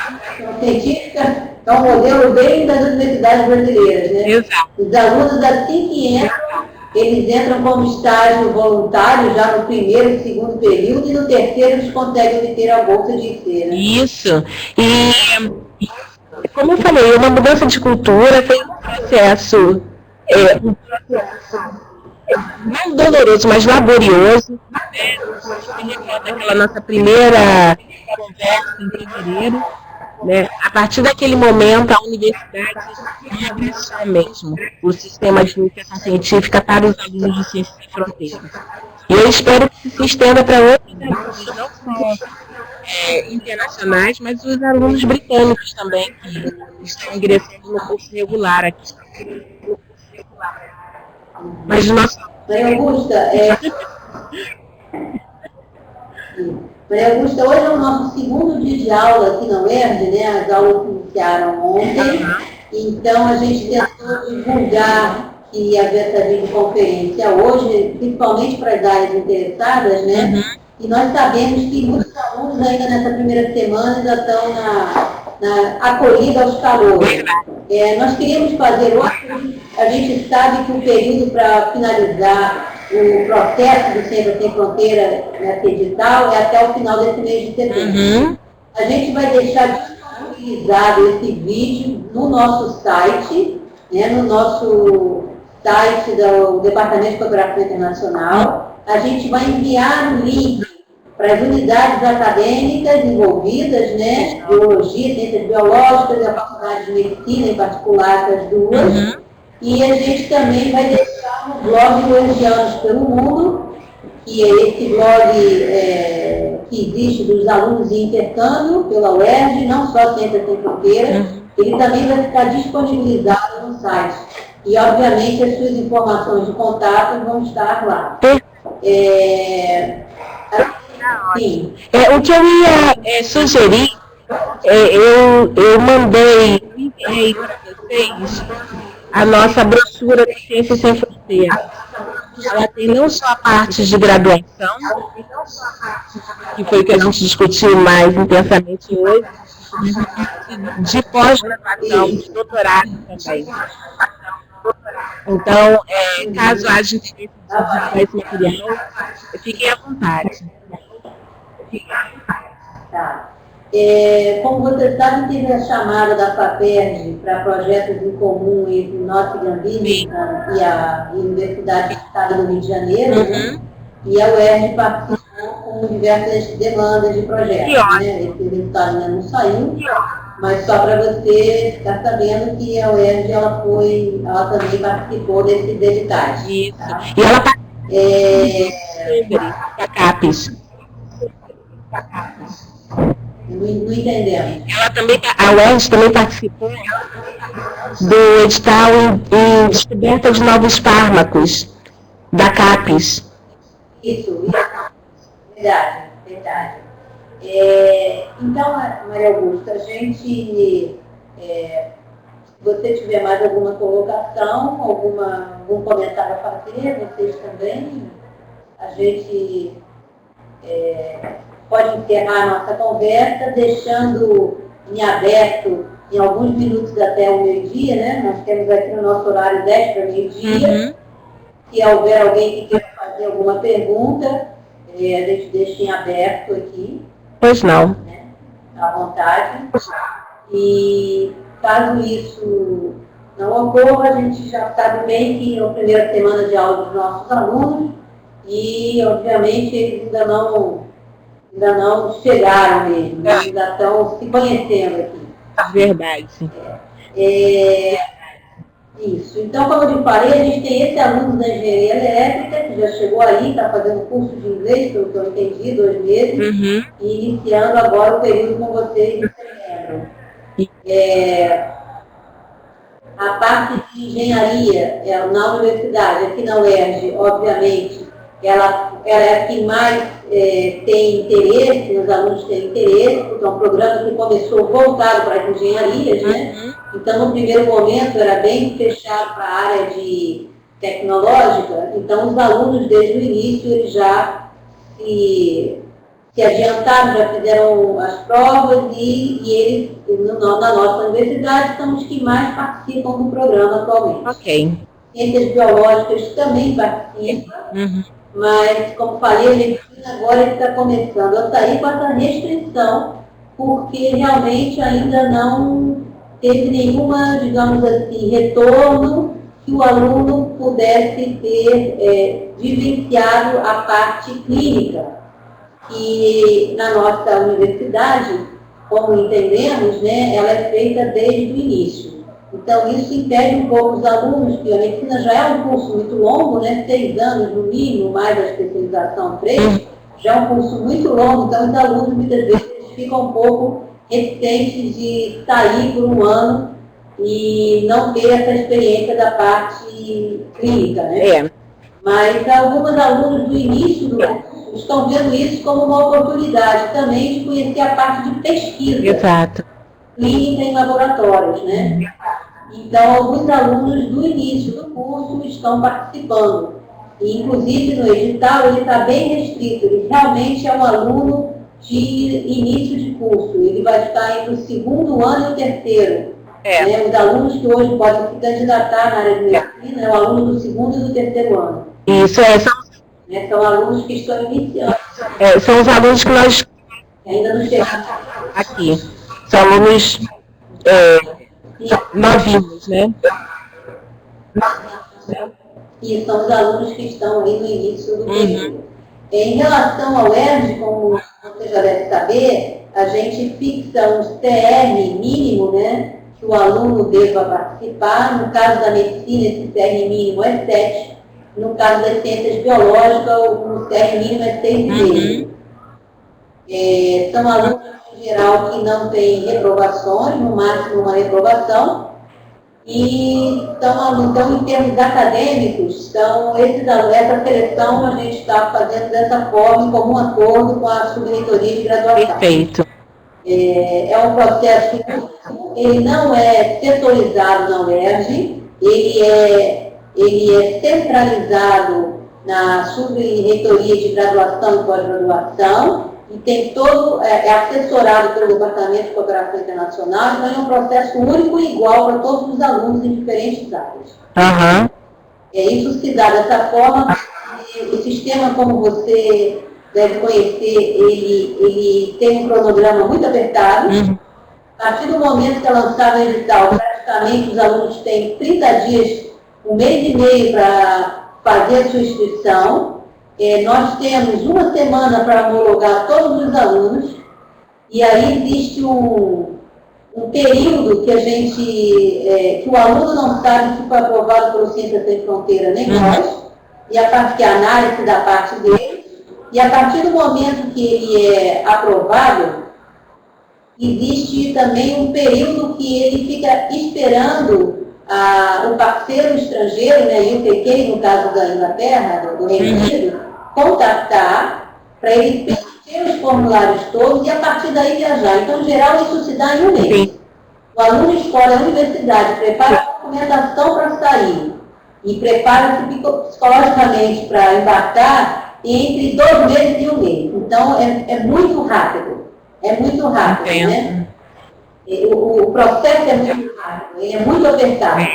Científica é um modelo bem das universidades brasileiras, né? Exato. Os alunos, assim que entram, eles entram como estágio voluntário já no primeiro e segundo período, e no terceiro eles conseguem obter a bolsa de ser, né? Isso. E, como eu falei, uma mudança de cultura foi um processo não doloroso, mas laborioso. Aquela nossa primeira conversa em fevereiro. Né? A partir daquele momento, a universidade abraçou mesmo o sistema de iniciação científica para os alunos de Ciências Sem Fronteiras. E eu espero que se estenda para outros alunos, não só internacionais, mas os alunos britânicos também, que estão ingressando no curso regular aqui. Mas o nosso... Maria Augusta, Maria Augusta, hoje é o nosso segundo dia de aula aqui na UERJ, né? As aulas iniciaram ontem, então a gente tentou divulgar que havia essa videoconferência hoje, principalmente para as áreas interessadas, né? E nós sabemos que muitos alunos ainda nessa primeira semana ainda estão na acolhida aos calouros. Nós queríamos fazer hoje, a gente sabe que o período para finalizar o processo do Centro Sem Fronteira nesse edital é até o final desse mês de setembro. A gente vai deixar disponibilizado esse vídeo no nosso site, né, no nosso site do Departamento de Cooperação Internacional. A gente vai enviar um link para as unidades acadêmicas envolvidas, né, biologia, ciências biológicas e a faculdade de medicina, em particular, essas duas. E a gente também vai deixar no blog Uergianos pelo Mundo, que é esse blog que existe dos alunos de intercâmbio pela UERJ, não só Ciências Sem Fronteiras, ele também vai ficar disponibilizado no site. E, obviamente, as suas informações de contato vão estar lá. Sim. O que eu ia sugerir, eu enviei para vocês a nossa brochura de Ciências Sem Fronteiras. Ela tem não só a parte de graduação, que foi o que a gente discutiu mais intensamente hoje, de pós-graduação, de doutorado também. Então, caso haja interesse de divulgar esse material, fiquem à vontade. Tá. Como você sabe, teve a chamada da FAPERJ para projetos em comum entre o Norte Gambino e a Universidade do Estado do Rio de Janeiro, né? E a UERJ participou com diversas demandas de projetos. Né? Esse resultado ainda não saiu, mas só para você ficar sabendo que a UERJ ela também participou desses editais. Isso. Tá? E ela a CAPES. Não entendemos. A UERJ também participou do edital em descoberta de novos fármacos da CAPES. Isso. Verdade. Então, Maria Augusta, a gente, se você tiver mais alguma colocação, algum comentário a fazer, vocês também, a gente pode encerrar a nossa conversa, deixando em aberto, em alguns minutos até o meio-dia, né? Nós temos aqui no nosso horário 10 para meio-dia. Se houver alguém que queira fazer alguma pergunta, a gente deixa em aberto aqui. Pois não. Né? À vontade. E caso isso não ocorra, a gente já sabe bem que é a primeira semana de aula dos nossos alunos e, obviamente, eles ainda não chegaram mesmo, né? Ainda estão se conhecendo aqui. Verdade. Isso. Então, como eu te falei, a gente tem esse aluno da engenharia elétrica, que já chegou aí, está fazendo curso de inglês, pelo que eu entendi, 2 meses, e iniciando agora o período com vocês em setembro. A parte de engenharia na universidade, aqui na UERJ, obviamente, ela é a que mais tem interesse, os alunos têm interesse, porque é um programa que começou voltado para as engenharias, né? Então, no primeiro momento, era bem fechado para a área de tecnológica, então os alunos, desde o início, eles já se adiantaram, já fizeram as provas e eles, na nossa universidade, são os que mais participam do programa atualmente. Ok. Ciências biológicas também participam, mas, como falei, a medicina agora está começando a sair com essa restrição, porque realmente ainda não teve nenhuma, digamos assim, retorno que o aluno pudesse ter vivenciado a parte clínica. E na nossa universidade, como entendemos, né, ela é feita desde o início. Então, isso impede um pouco os alunos, que a medicina já é um curso muito longo, né, 6 anos no mínimo, mais a especialização 3, já é um curso muito longo, então os alunos muitas vezes ficam um pouco reticentes de sair por um ano e não ter essa experiência da parte clínica, né? Mas alguns alunos do início do curso estão vendo isso como uma oportunidade também de conhecer a parte de pesquisa. Exato. Clínica em laboratórios, né? Então, alguns alunos do início do curso estão participando. E, inclusive, no edital, ele está bem restrito. Ele realmente é um aluno de início de curso. Ele vai estar entre o segundo ano e o terceiro. Os alunos que hoje podem se candidatar na área de medicina é o aluno do segundo e do terceiro ano. Isso, São alunos que estão iniciando. São os alunos que nós Ainda não chegaram aqui. São alunos novinhos, né? E são os alunos que estão aí no início do período. Em relação ao ERJ, como você já deve saber, a gente fixa um CR mínimo, né, que o aluno deva participar. No caso da medicina, esse CR mínimo é 7. No caso das ciências biológicas, o CR mínimo é 6,5. São alunos, em geral, que não têm reprovações, no máximo uma reprovação. E então, em termos acadêmicos, essa seleção a gente está fazendo dessa forma, em comum acordo com a subreitoria de graduação. Perfeito. É um processo que ele não é setorizado na UERJ, ele é centralizado na subreitoria de graduação e pós-graduação, e tem é assessorado pelo Departamento de Cooperação Internacional, então é um processo único e igual para todos os alunos em diferentes áreas. Isso se dá dessa forma. O sistema, como você deve conhecer, ele tem um cronograma muito apertado. A partir do momento que é lançado o edital, praticamente os alunos têm 30 dias, um mês e meio para fazer a sua inscrição. Nós temos uma semana para homologar todos os alunos, e aí existe um período que que o aluno não sabe se foi aprovado pelo Ciência Sem Fronteira, nem nós, e a parte que é a análise da parte dele, e a partir do momento que ele é aprovado, existe também um período que ele fica esperando o parceiro estrangeiro, né, e o pequeno, no caso da Inglaterra, do Reino Unido, contactar para ele preencher os formulários todos e a partir daí viajar. Então, em geral, isso se dá em um mês. O aluno escolhe a universidade, prepara a documentação para sair e prepara-se psicologicamente para embarcar entre 2 meses e um mês. Então, é muito rápido. É muito rápido, né? O processo é muito rápido, ele é muito apertado.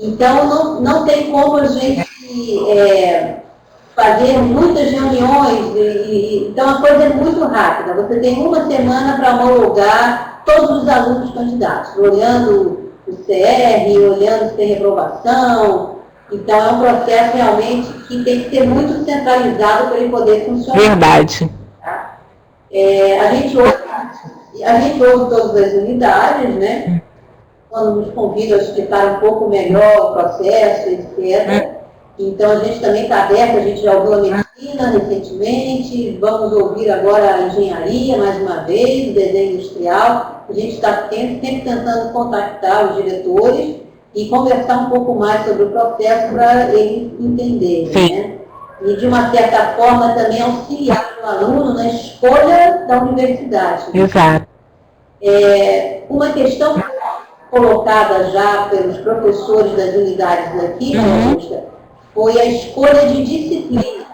Então, não tem como a gente fazer muitas reuniões, então a coisa é muito rápida. Você tem uma semana para homologar todos os alunos candidatos, olhando o CR, olhando se tem reprovação. Então é um processo realmente que tem que ser muito centralizado para ele poder funcionar. Verdade. Tá? A gente ouve todas as unidades, né? Quando nos convidam a explicar um pouco melhor o processo, etc. Então, a gente também está aberto, a gente já ouviu a medicina recentemente, vamos ouvir agora a engenharia mais uma vez, o desenho industrial. A gente está sempre tentando contactar os diretores e conversar um pouco mais sobre o processo para eles entenderem, né? E, de uma certa forma, também auxiliar o aluno na escolha da universidade. Exato. Uma questão colocada já pelos professores das unidades aqui, Augusta, foi a escolha de disciplina.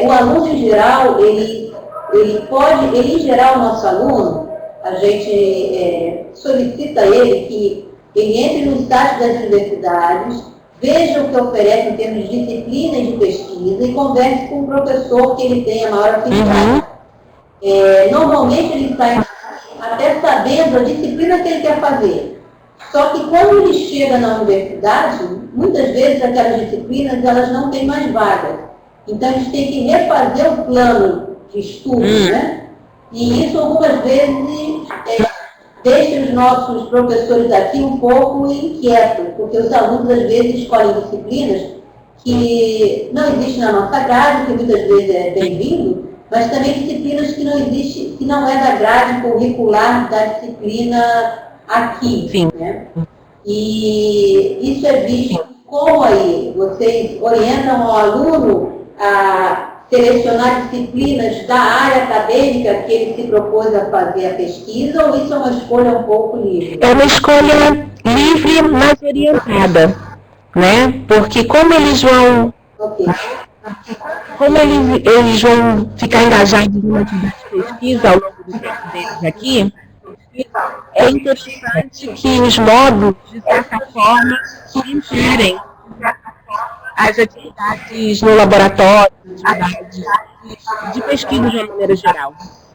O aluno, em geral, ele em geral, o nosso aluno, a gente solicita ele que ele entre no site das universidades, veja o que oferece em termos de disciplina e de pesquisa e converse com o professor que ele tenha maior afinidade. Normalmente ele sai até sabendo a disciplina que ele quer fazer. Só que quando ele chega na universidade, muitas vezes aquelas disciplinas elas não têm mais vagas. Então eles têm que refazer o plano de estudos, né? E isso algumas vezes deixa os nossos professores aqui um pouco inquietos, porque os alunos às vezes escolhem disciplinas que não existem na nossa grade, que muitas vezes é bem-vindo, mas também disciplinas que não existem, que não é da grade curricular da disciplina aqui. Né? E isso é visto como aí vocês orientam ao aluno a selecionar disciplinas da área acadêmica que ele se propôs a fazer a pesquisa, ou isso é uma escolha um pouco livre? É uma escolha livre, mas orientada, né? Porque como eles vão ficar engajados numa atividade de pesquisa ao longo do tempo deles aqui, é interessante que os módulos, de certa forma, imperem as atividades no laboratório, atividades de pesquisa de uma maneira geral,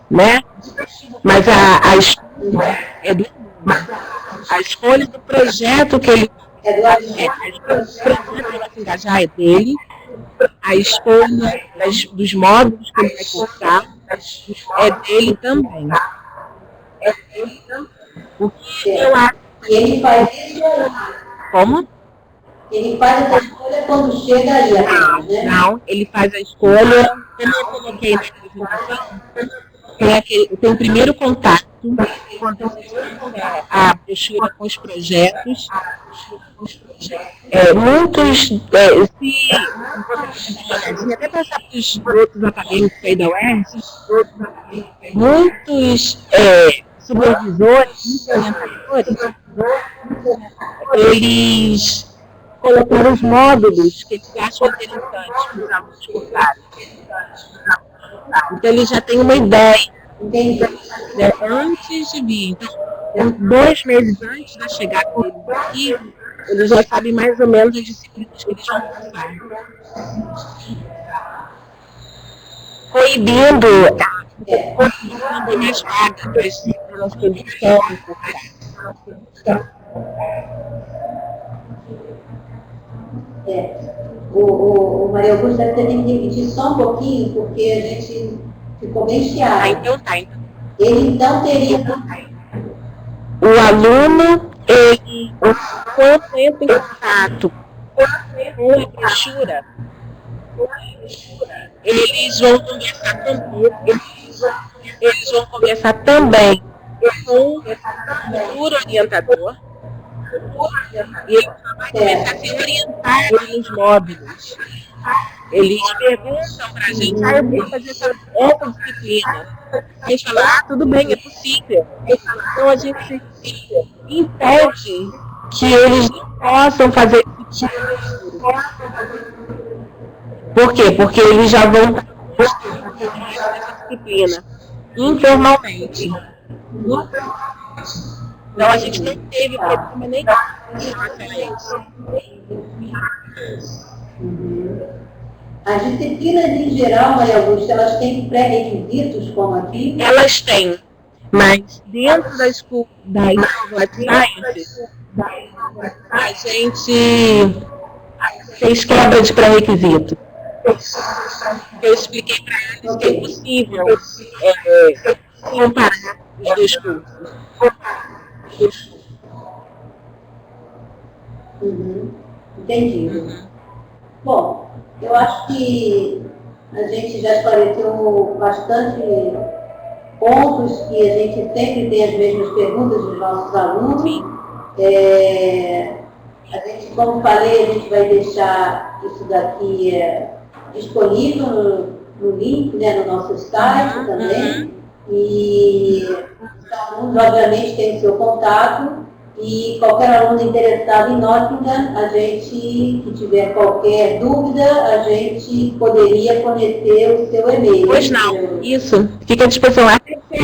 né? Mas a escolha é a escolha do projeto que ele vai se engajar é dele, a escolha dos módulos que ele vai cursar é dele também. O que eu acho? Ele faz isso. Como? Ele faz essa escolha quando chega aí, né? Não, ele faz a escolha, como eu coloquei na apresentação, tem o primeiro contato, quando a brochura com os projetos. Até passar para os outros acadêmicos aí da UERJ, muitos supervisores, orientadores, eles colocaram os módulos que eles acham interessantes para os alunos cursarem. Então, eles já têm uma ideia, né, antes de vir. Então, 2 meses antes da chegada deles aqui, eles já sabem mais ou menos as disciplinas que eles vão cursar. Coibindo mais vagas para as disciplinas que eles querem cursar. O Maria Augusta, você tem que repetir só um pouquinho, porque a gente ficou bem chiado. Então tá. Ele então teria... O aluno, quando entra em contato com a brochura, eles vão conversar também com o futuro orientador, e ele vai começar a se orientar nos módulos. Eles perguntam para a gente, eu vou fazer essa disciplina. A gente fala, tudo bem, é possível. Então a gente impede que eles não possam fazer esse tipo de coisa. Por quê? Porque eles já vão fazer essa disciplina informalmente. Então a gente não teve problema nenhum em relação a isso. As disciplinas em geral, Maria Augusta, elas têm pré-requisitos, como aqui? Elas têm, mas dentro da School of Sciences, a gente fez quebra de pré-requisito. Eu expliquei para eles que é impossível comparar os dois cursos. Entendi. Bom, eu acho que a gente já esclareceu bastante pontos que a gente sempre tem as mesmas perguntas dos nossos alunos. A gente, como falei, a gente vai deixar isso daqui disponível no link, né, no nosso site também. E os alunos, obviamente, têm o seu contato. E qualquer aluno interessado em Nottingham, a gente, que tiver qualquer dúvida, a gente poderia fornecer o seu e-mail. Pois não, isso. Fica à disposição. Até aqui,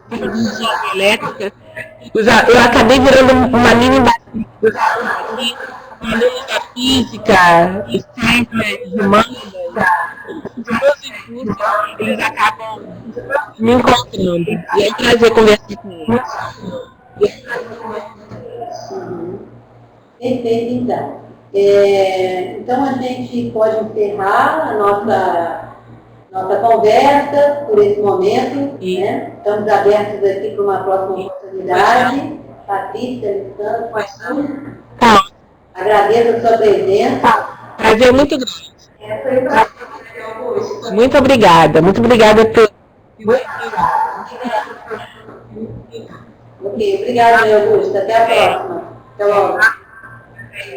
de elétrica, eu acabei virando uma mini aqui, alunos da física, science, humanas, todos os cursos, eles acabam me encontrando. E é um prazer conversar com eles. Perfeito, então. Então a gente pode encerrar a nossa conversa por esse momento. Né? Estamos abertos aqui para uma próxima oportunidade. Patrícia, Alessandro, agradeço a sua presença. Prazer muito grande. Muito obrigada por... Ok, obrigada, Maria Augusta. Até a próxima. Até logo.